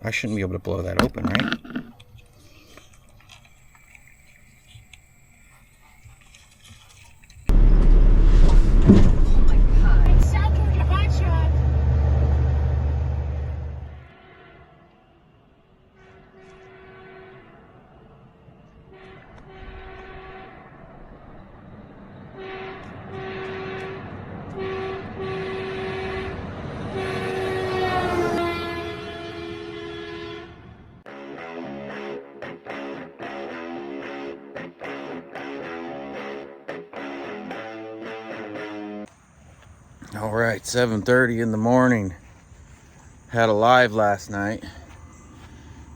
I shouldn't be able to blow that open, right? All right, 7:30 in the morning. Had a live last night,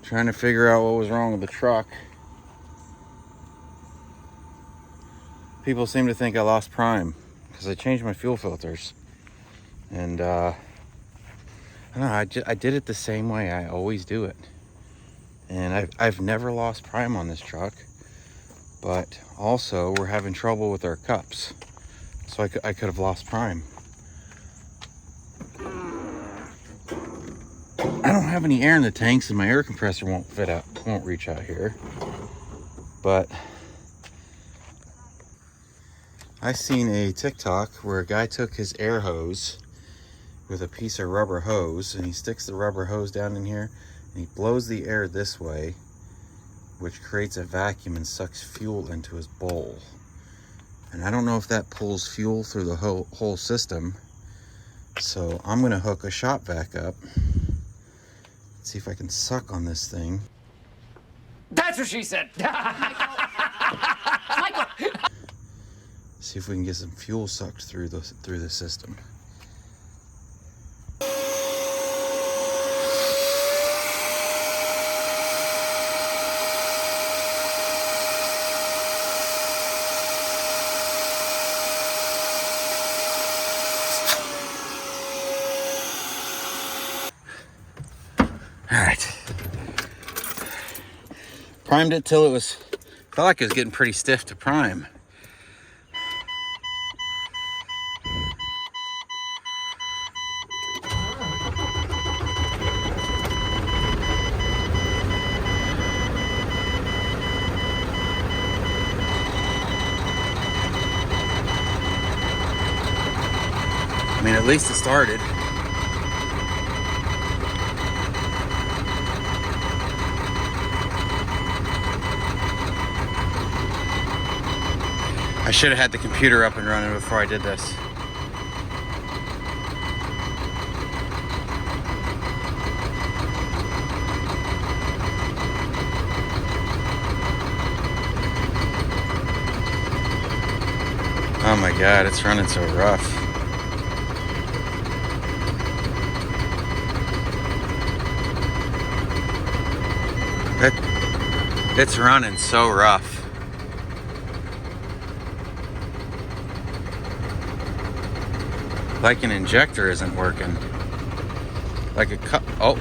trying to figure out what was wrong with the truck. People seem to think I lost prime because I changed my fuel filters. And I don't know, I did it the same way I always do it. And I've never lost prime on this truck, but also we're having trouble with our cups. So I could have lost prime. I don't have any air in the tanks and my air compressor won't reach out here. But I seen a TikTok where a guy took his air hose with a piece of rubber hose and he sticks the rubber hose down in here and he blows the air this way, which creates a vacuum and sucks fuel into his bowl. And I don't know if that pulls fuel through the whole system. So I'm gonna hook a shop vac up. See if I can suck on this thing. That's what she said. Michael. See if we can get some fuel sucked through the system. All right. Primed it till felt like it was getting pretty stiff to prime. I mean, at least it started. I should have had the computer up and running before I did this. Oh my God, it's running so rough. It's running so rough. Like an injector isn't working. Like a cup. Oh.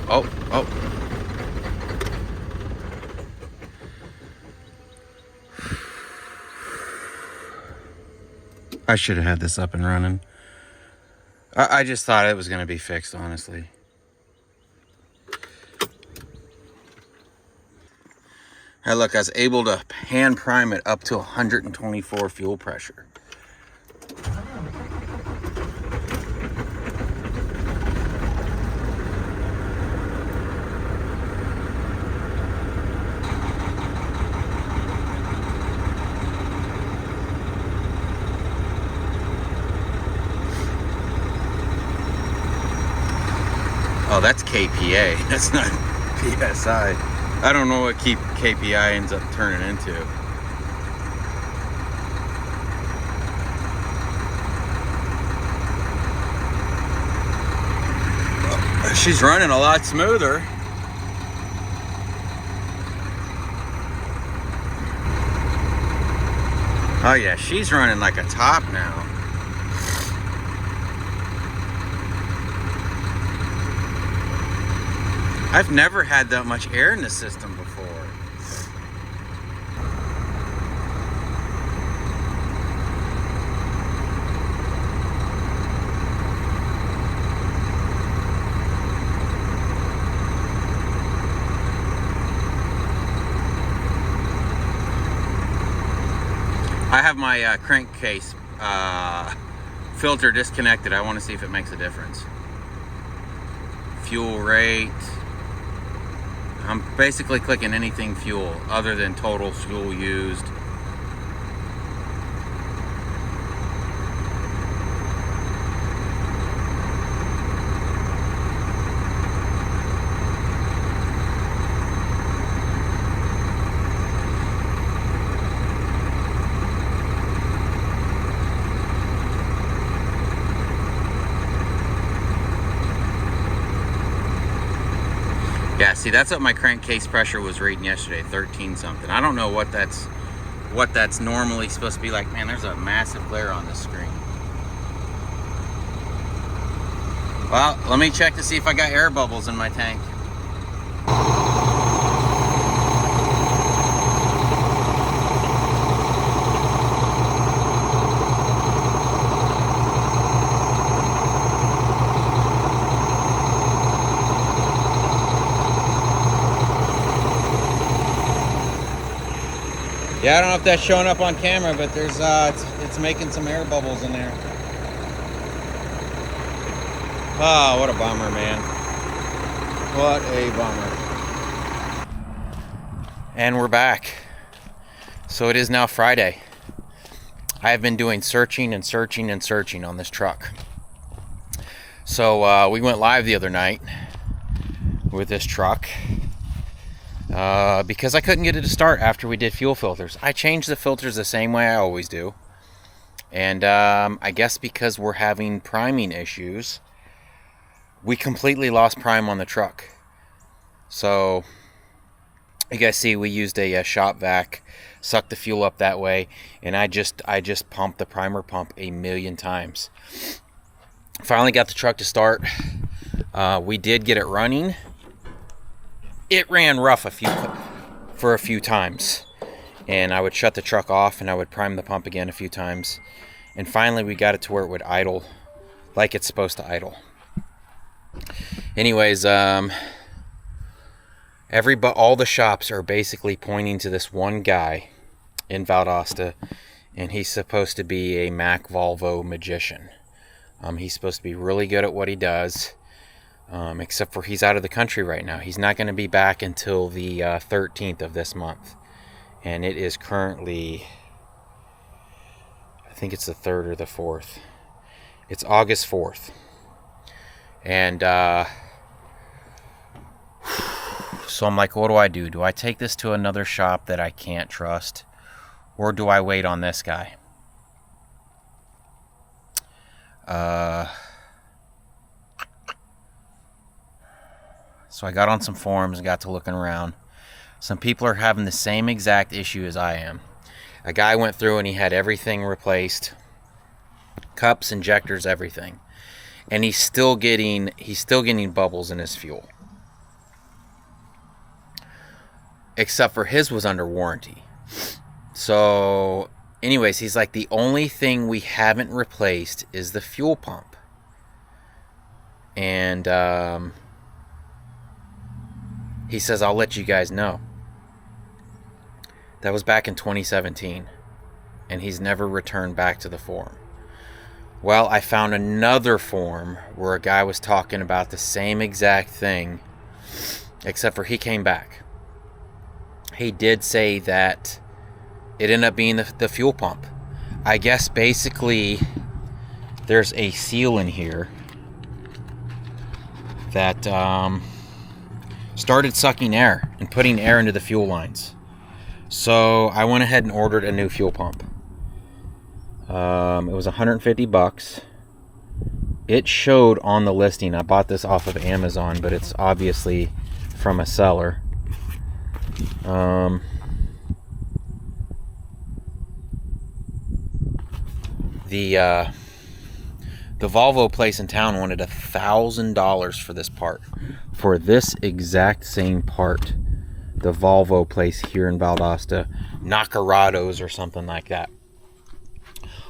I should have had this up and running. I just thought it was going to be fixed, honestly. Hey, look, I was able to hand prime it up to 124 fuel pressure. Oh, that's KPA. That's not PSI. I don't know what KPI ends up turning into. She's running a lot smoother. Oh yeah, she's running like a top now. I've never had that much air in the system before. have my crankcase filter disconnected. I want to see if it makes a difference. Fuel rate. I'm basically clicking anything fuel other than total fuel used. Yeah, see, that's what my crankcase pressure was reading yesterday, 13 something. I don't know what that's normally supposed to be like. Man, there's a massive glare on this screen. Well, let me check to see if I got air bubbles in my tank. Yeah, I don't know if that's showing up on camera, but there's it's making some air bubbles in there. Oh, what a bummer, man. What a bummer. And we're back. So it is now Friday. I have been doing searching and searching and searching on this truck. So we went live the other night with this truck. Because I couldn't get it to start after we did fuel filters. I changed the filters the same way I always do. And I guess because we're having priming issues, we completely lost prime on the truck. So you guys see we used a shop vac, sucked the fuel up that way, and I just pumped the primer pump 1,000,000 times. Finally got the truck to start. We did get it running. It ran rough for a few times, and I would shut the truck off and I would prime the pump again a few times, and finally we got it to where it would idle like it's supposed to idle. Anyways, all the shops are basically pointing to this one guy in Valdosta, and he's supposed to be a Mack Volvo magician. He's supposed to be really good at what he does. Except for he's out of the country right now. He's not going to be back until the 13th of this month. And it is currently, I think it's the 3rd or the 4th. It's August 4th. And so I'm like, what do I do? Do I take this to another shop that I can't trust? Or do I wait on this guy? So I got on some forums and got to looking around. Some people are having the same exact issue as I am. A guy went through and he had everything replaced. Cups, injectors, everything. And he's still getting bubbles in his fuel. Except for his was under warranty. So anyways, he's like, the only thing we haven't replaced is the fuel pump. And he says, I'll let you guys know. That was back in 2017. And he's never returned back to the forum. Well, I found another forum where a guy was talking about the same exact thing, except for he came back. He did say that it ended up being the fuel pump. I guess basically there's a seal in here that started sucking air and putting air into the fuel lines. So I went ahead and ordered a new fuel pump. It was $150. It showed on the listing. I bought this off of Amazon, but it's obviously from a seller. The Volvo place in town wanted $1,000 for this part. For this exact same part, the Volvo place here in Valdosta, Nacarados or something like that,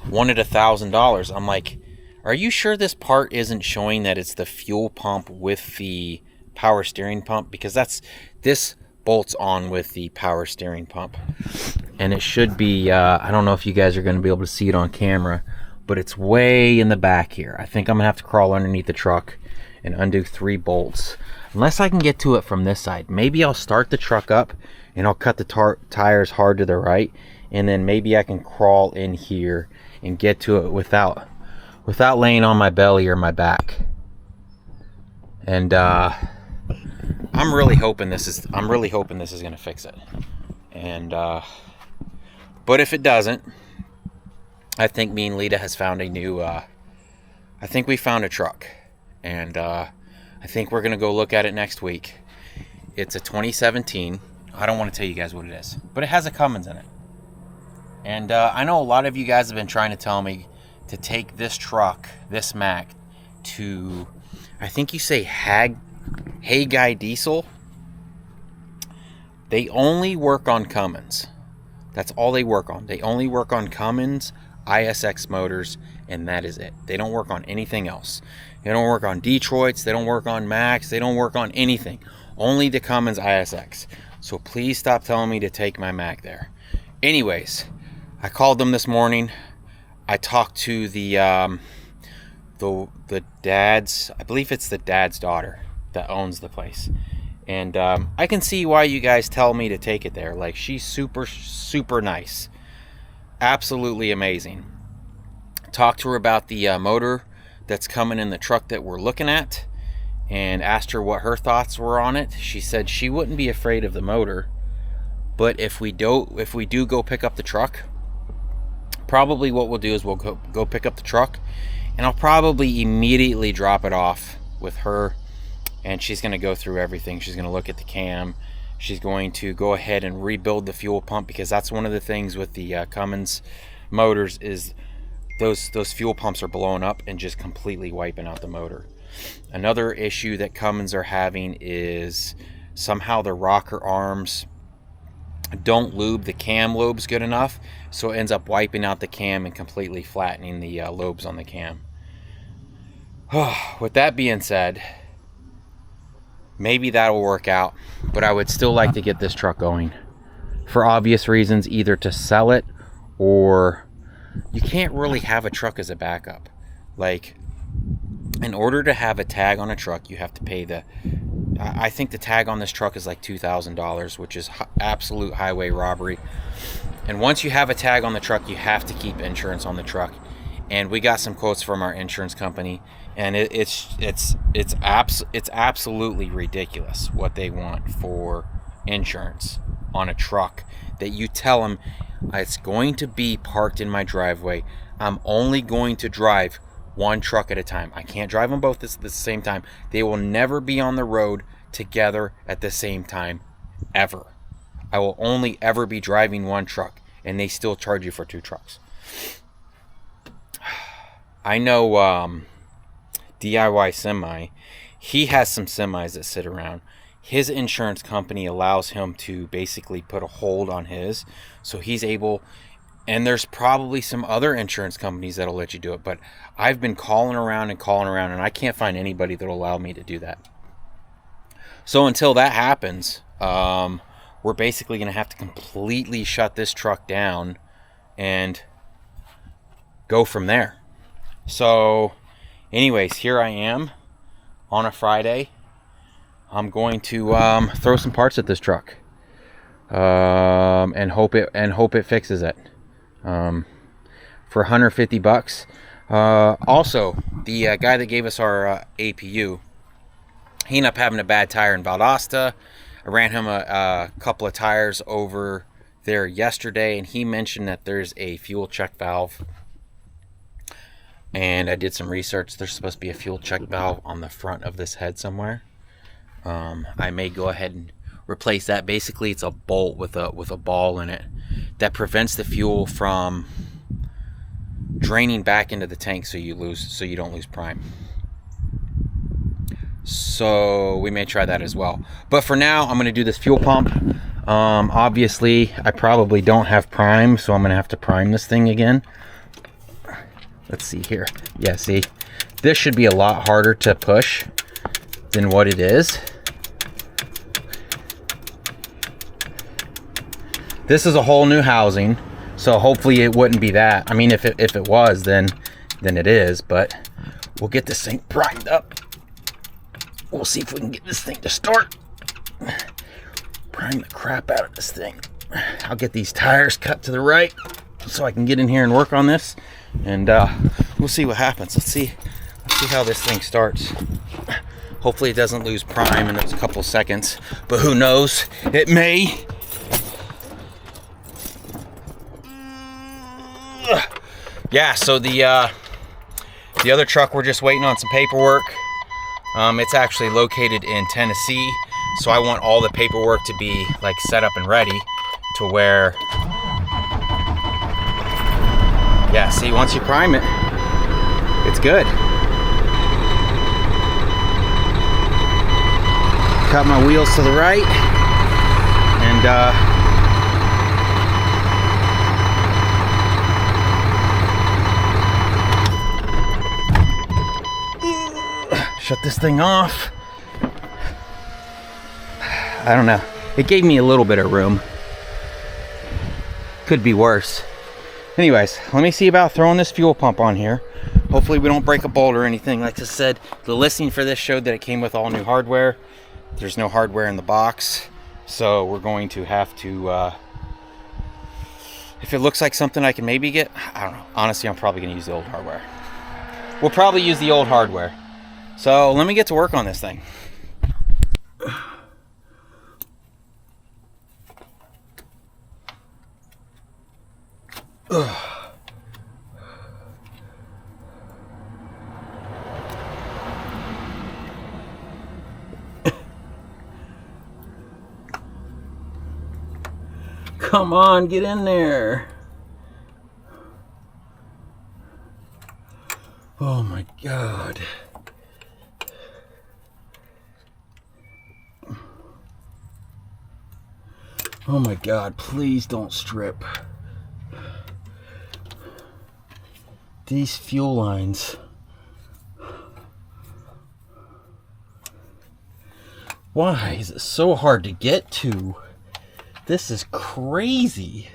wanted $1,000. I'm like, are you sure this part isn't showing that it's the fuel pump with the power steering pump? Because this bolts on with the power steering pump. and it should be, I don't know if you guys are going to be able to see it on camera, but it's way in the back here. I think I'm going to have to crawl underneath the truck and undo 3 bolts. Unless I can get to it from this side. Maybe I'll start the truck up and I'll cut the tires hard to the right, and then maybe I can crawl in here and get to it without laying on my belly or my back. And I'm really hoping this is gonna fix it. And but if it doesn't, I think me and Lita has found a new I think we found a truck, and I think we're gonna go look at it next week. It's a 2017. I don't want to tell you guys what it is, but it has a Cummins in it. And I know a lot of you guys have been trying to tell me to take this truck, this Mack, to, I think you say Hey Guy Diesel. They only work on Cummins. That's all they work on. They only work on Cummins, ISX motors, and that is it. They don't work on anything else. They don't work on Detroits. They don't work on Macks. They don't work on anything. Only the Cummins ISX. So please stop telling me to take my Mack there. Anyways, I called them this morning. I talked to the dad's, I believe it's the dad's daughter that owns the place. And I can see why you guys tell me to take it there. Like, she's super, super nice. Absolutely amazing. Talked to her about the motor that's coming in the truck that we're looking at, and asked her what her thoughts were on it. She said she wouldn't be afraid of the motor, but if we do go pick up the truck, probably what we'll do is we'll go pick up the truck, and I'll probably immediately drop it off with her, and she's going to go through everything. She's going to look at the cam. She's going to go ahead and rebuild the fuel pump, because that's one of the things with the Cummins motors is those fuel pumps are blowing up and just completely wiping out the motor. Another issue that Cummins are having is somehow the rocker arms don't lube the cam lobes good enough, so it ends up wiping out the cam and completely flattening the lobes on the cam. With that being said, maybe that'll work out, but I would still like to get this truck going for obvious reasons, either to sell it, or you can't really have a truck as a backup. Like, in order to have a tag on a truck, you have to pay I think the tag on this truck is like $2,000, which is absolute highway robbery. And once you have a tag on the truck, you have to keep insurance on the truck. And we got some quotes from our insurance company, and it's absolutely ridiculous what they want for insurance on a truck that you tell them it's going to be parked in my driveway. I'm only going to drive one truck at a time. I can't drive them both at the same time. They will never be on the road together at the same time, ever. I will only ever be driving one truck, and they still charge you for 2 trucks. I know DIY Semi, he has some semis that sit around. His insurance company allows him to basically put a hold on his, so he's able, and there's probably some other insurance companies that'll let you do it, but I've been calling around, and I can't find anybody that'll allow me to do that. So until that happens, we're basically going to have to completely shut this truck down and go from there. So anyways, here I am on a Friday. I'm going to throw some parts at this truck and hope it fixes it for $150. Also, the guy that gave us our APU, he ended up having a bad tire in Valdosta. I ran him a couple of tires over there yesterday, and he mentioned that there's a fuel check valve. And I did some research. There's supposed to be a fuel check valve on the front of this head somewhere. I may go ahead and replace that. Basically, it's a bolt with a ball in it that prevents the fuel from draining back into the tank, so you don't lose prime. So we may try that as well. But for now, I'm going to do this fuel pump. Obviously, I probably don't have prime, so I'm going to have to prime this thing again. Let's see here. Yeah, see, this should be a lot harder to push than what it is. This is a whole new housing, so hopefully it wouldn't be that. I mean, if it was, then it is, but we'll get this thing primed up. We'll see if we can get this thing to start. Prime the crap out of this thing. I'll get these tires cut to the right so I can get in here and work on this, and we'll see what happens. Let's see how this thing starts. Hopefully it doesn't lose prime in those couple seconds, but who knows? It may. Yeah, so the other truck, we're just waiting on some paperwork. It's actually located in Tennessee, so I want all the paperwork to be like set up and ready to where, yeah, see, once you prime it, it's good. Cut my wheels to the right, and shut this thing off. I don't know. It gave me a little bit of room. Could be worse. Anyways, let me see about throwing this fuel pump on here. Hopefully we don't break a bolt or anything. Like I said, the listing for this showed that it came with all new hardware. There's no hardware in the box, so we're going to have to, if it looks like something I can maybe get, I don't know. Honestly, I'm probably going to use the old hardware. We'll probably use the old hardware. So let me get to work on this thing. Come on, get in there. Oh my God. Oh my God, please don't strip. These fuel lines. Why is it so hard to get to? This is crazy.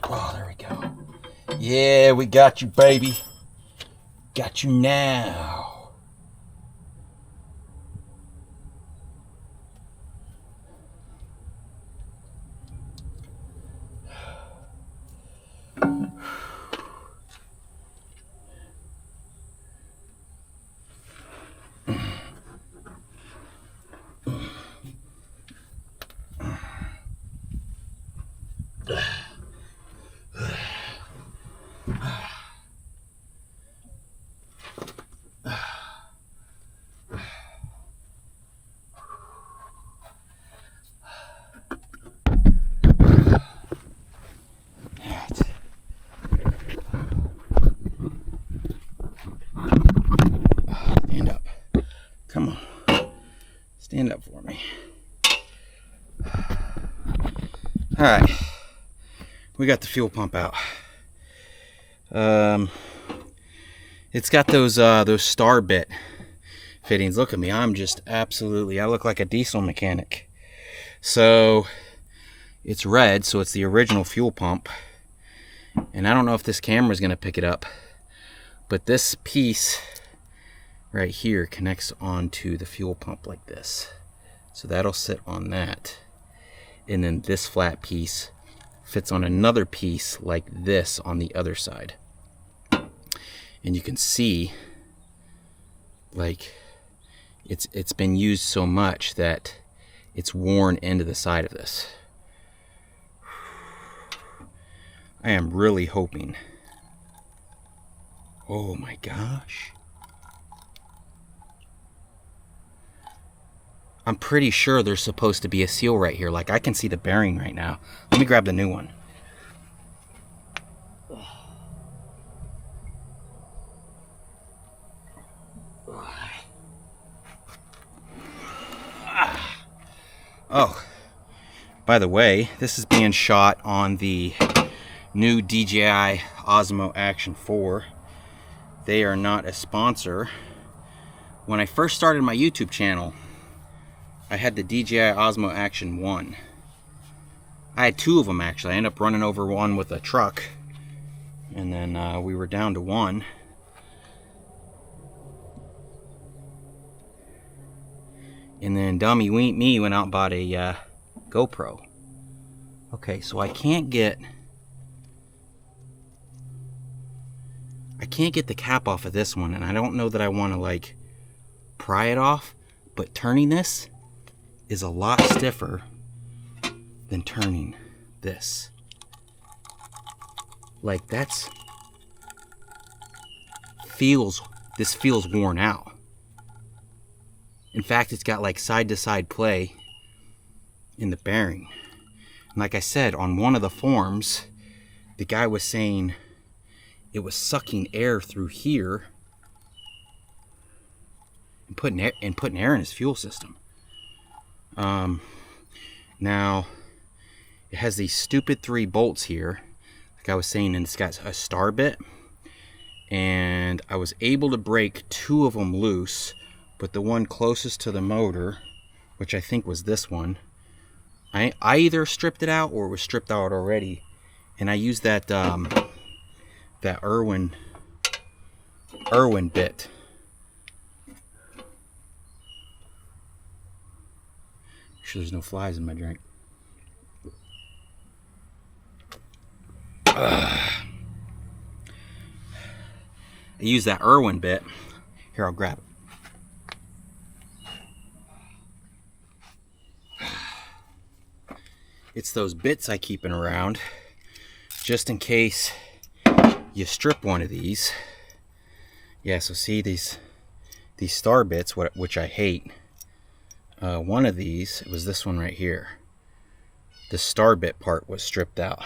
Oh, there we go. Yeah, we got you, baby. Got you now. Come on, stand up for me. All right, we got the fuel pump out. It's got those star bit fittings. Look at me, I'm just absolutely, I look like a diesel mechanic. So it's red, so it's the original fuel pump. And I don't know if this camera is gonna pick it up, but this piece right here connects onto the fuel pump like this. So that'll sit on that. And then this flat piece fits on another piece like this on the other side. And you can see, like, it's been used so much that it's worn into the side of this. I am really hoping. Oh my gosh. I'm pretty sure there's supposed to be a seal right here. Like, I can see the bearing right now. Let me grab the new one. Oh, by the way, this is being shot on the new DJI Osmo Action 4. They are not a sponsor. When I first started my YouTube channel, I had the DJI Osmo Action 1. I had 2 of them actually. I ended up running over one with a truck, and then we were down to 1. And then dummy me went out and bought a GoPro. Okay, so I can't get the cap off of this one, and I don't know that I want to like pry it off, but turning this is a lot stiffer than turning this. Like this feels worn out. In fact, it's got like side-to-side play in the bearing. And like I said, on one of the forums, the guy was saying it was sucking air through here and putting air in his fuel system. Now, it has these stupid 3 bolts here, like I was saying, and it's got a star bit. And I was able to break 2 of them loose, but the one closest to the motor, which I think was this one, I either stripped it out or it was stripped out already. And I used that that Irwin bit. Make sure there's no flies in my drink. I use that Irwin bit. Here, I'll grab it. It's those bits I keep around just in case you strip one of these. Yeah, so see these star bits, which I hate. One of these, it was this one right here. The star bit part was stripped out.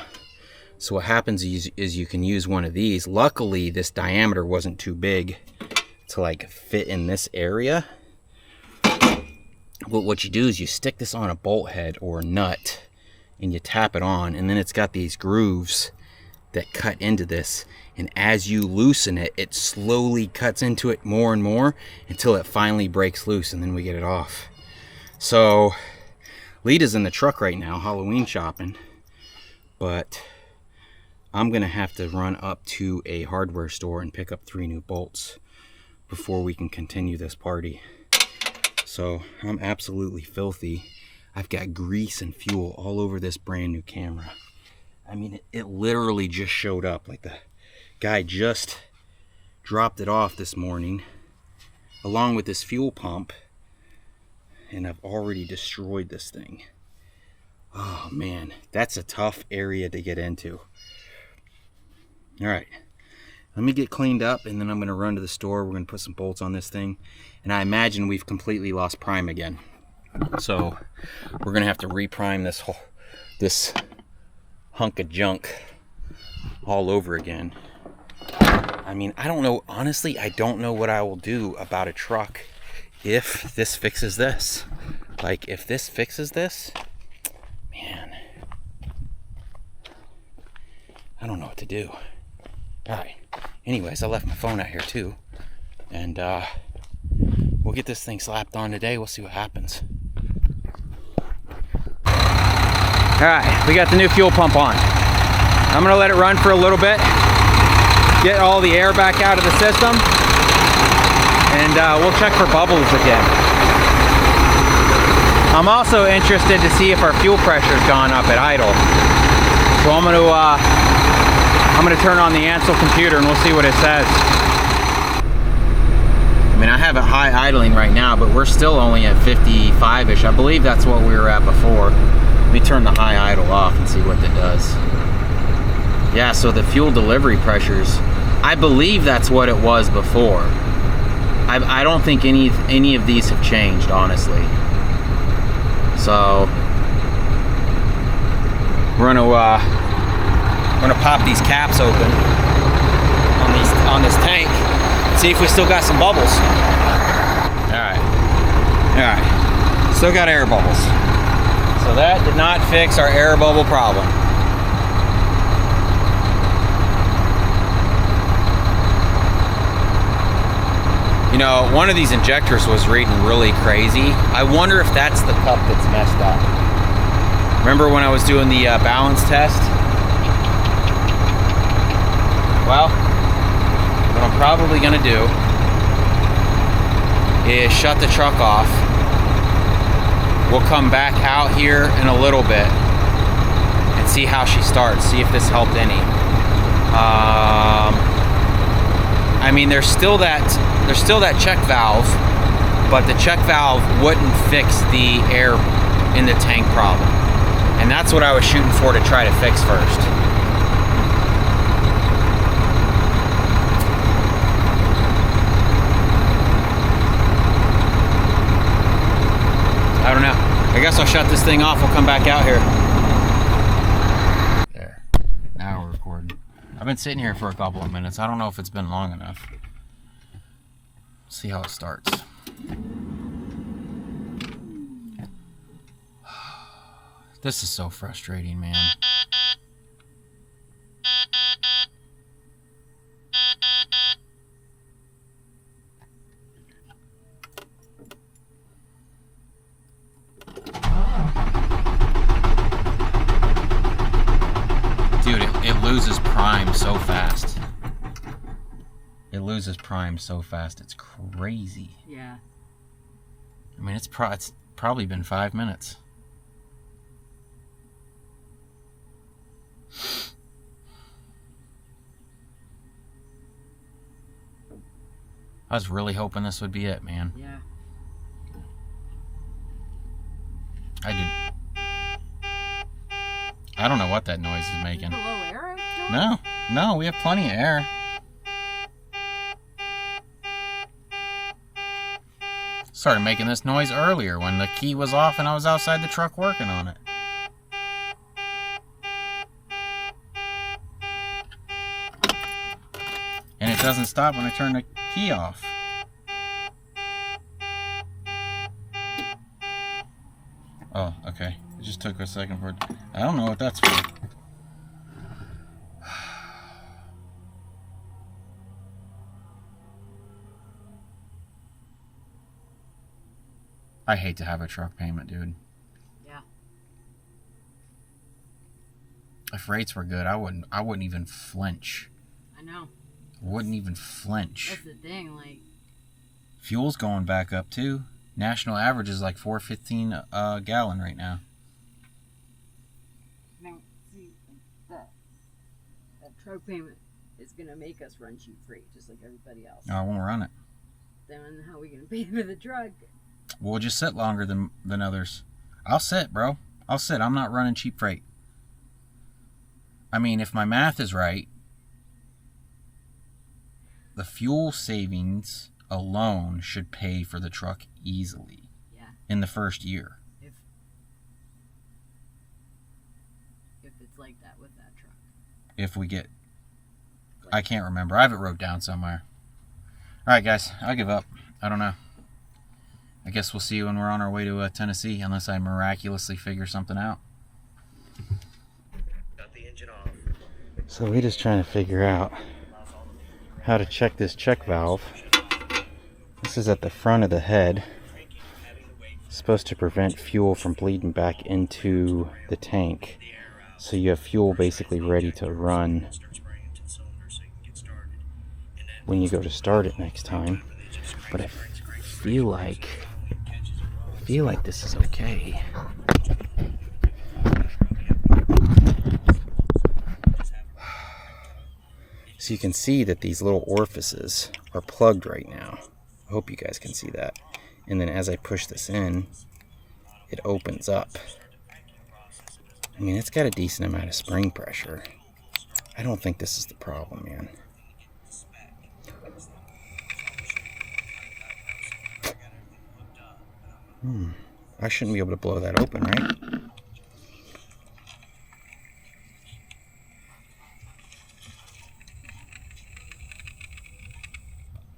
So what happens is you can use one of these. Luckily, this diameter wasn't too big to like fit in this area. But what you do is you stick this on a bolt head or a nut and you tap it on, and then it's got these grooves that cut into this, and as you loosen it, it slowly cuts into it more and more until it finally breaks loose, and then we get it off. So Lita's in the truck right now Halloween shopping, but I'm gonna have to run up to a hardware store and pick up 3 new bolts before we can continue this party. So I'm absolutely filthy. I've got grease and fuel all over this brand new camera. I mean, it literally just showed up. Like the guy just dropped it off this morning along with this fuel pump, and I've already destroyed this thing. Oh man, that's a tough area to get into. All right, let me get cleaned up, and then I'm gonna run to the store. We're gonna put some bolts on this thing, and I imagine we've completely lost prime again. So we're gonna have to reprime this hunk of junk all over again. I mean, I don't know, honestly, I don't know what I will do about a truck if this fixes this. Like, if this fixes this, man, I don't know what to do. All right, anyways, I left my phone out here too, and we'll get this thing slapped on today. We'll see what happens. All right, we got the new fuel pump on. I'm gonna let it run for a little bit, get all the air back out of the system, and we'll check for bubbles again. I'm also interested to see if our fuel pressure's gone up at idle. So I'm gonna turn on the Ansel computer and we'll see what it says. I mean, I have it high idling right now, but we're still only at 55-ish. I believe that's what we were at before. Let me turn the high idle off and see what that does. Yeah, so the fuel delivery pressures, I believe that's what it was before. I don't think any of these have changed, honestly. So we're gonna pop these caps open on this tank, see if we still got some bubbles. All right, still got air bubbles. So that did not fix our air bubble problem. You note, one of these injectors was reading really crazy. I wonder if that's the cup that's messed up. Remember when I was doing the balance test? Well, what I'm probably gonna do is shut the truck off. We'll come back out here in a little bit and see how she starts, see if this helped any. I mean, there's still that check valve, but the check valve wouldn't fix the air in the tank problem. And that's what I was shooting for to try to fix first. I don't know. I guess I'll shut this thing off. We'll come back out here. There. Now we're recording. I've been sitting here for a couple of minutes. I don't know if it's been long enough. See how it starts. This is so frustrating, man. Dude, it loses prime so fast. It loses prime so fast. It's crazy. Yeah. I mean, it's probably been 5 minutes. I was really hoping this would be it, man. Yeah. I don't know what that noise is making. Is it low air? No, we have plenty of air. Started making this noise earlier when the key was off and I was outside the truck working on it. And it doesn't stop when I turn the key off. Oh, okay. It just took a second for it. I don't know what that's for. I hate to have a truck payment, dude. Yeah. If rates were good, I wouldn't even flinch. I know. Wouldn't even flinch. That's the thing, like. Fuel's going back up too. National average is like $4.15 a gallon right now. Now, see, that truck payment is gonna make us run cheap freight, just like everybody else. Oh, I won't run it. Then how are we gonna pay for the truck? We'll just sit longer than others. I'll sit, bro. I'll sit. I'm not running cheap freight. I mean, if my math is right, the fuel savings alone should pay for the truck easily. Yeah. In the first year. If it's like that with that truck. If we get... I can't remember. I have it wrote down somewhere. Alright, guys. I'll give up. I don't know. I guess we'll see you when we're on our way to Tennessee, unless I miraculously figure something out. Got the engine off. So we're just trying to figure out how to check this check valve. This is at the front of the head. It's supposed to prevent fuel from bleeding back into the tank. So you have fuel basically ready to run when you go to start it next time. But I feel like this is okay. So you can see that these little orifices are plugged right now. I hope you guys can see that. And then as I push this in, it opens up. I mean, it's got a decent amount of spring pressure. I don't think this is the problem, man. I shouldn't be able to blow that open, right?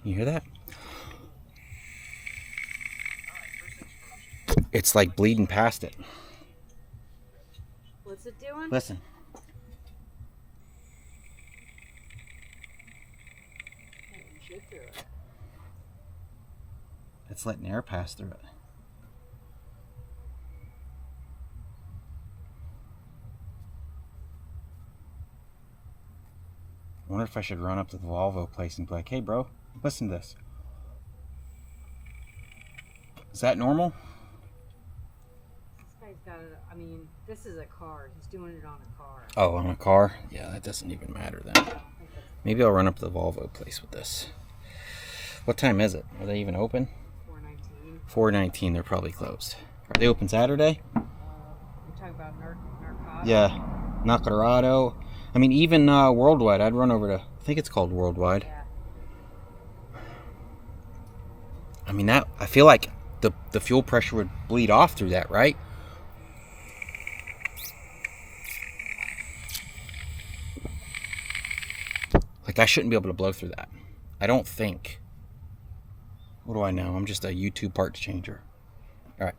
You hear that? It's like bleeding past it. What's it doing? Listen. It's letting air pass through it. I wonder if I should run up to the Volvo place and be like, hey bro, listen to this. Is that normal? This guy's got it. I mean, this is a car. He's doing it on a car. Oh, on a car? Yeah, that doesn't even matter then. Maybe I'll run up to the Volvo place with this. What time is it? Are they even open? 419. 4:19. They're probably closed. Are they open Saturday? You're talking about narcotics? Yeah. Nacarado. I mean, even Worldwide. I'd run over to, I think it's called Worldwide. Yeah. I mean, that, I feel like the fuel pressure would bleed off through that, right? Like, I shouldn't be able to blow through that. I don't think. What do I know? I'm just a YouTube parts changer. All right.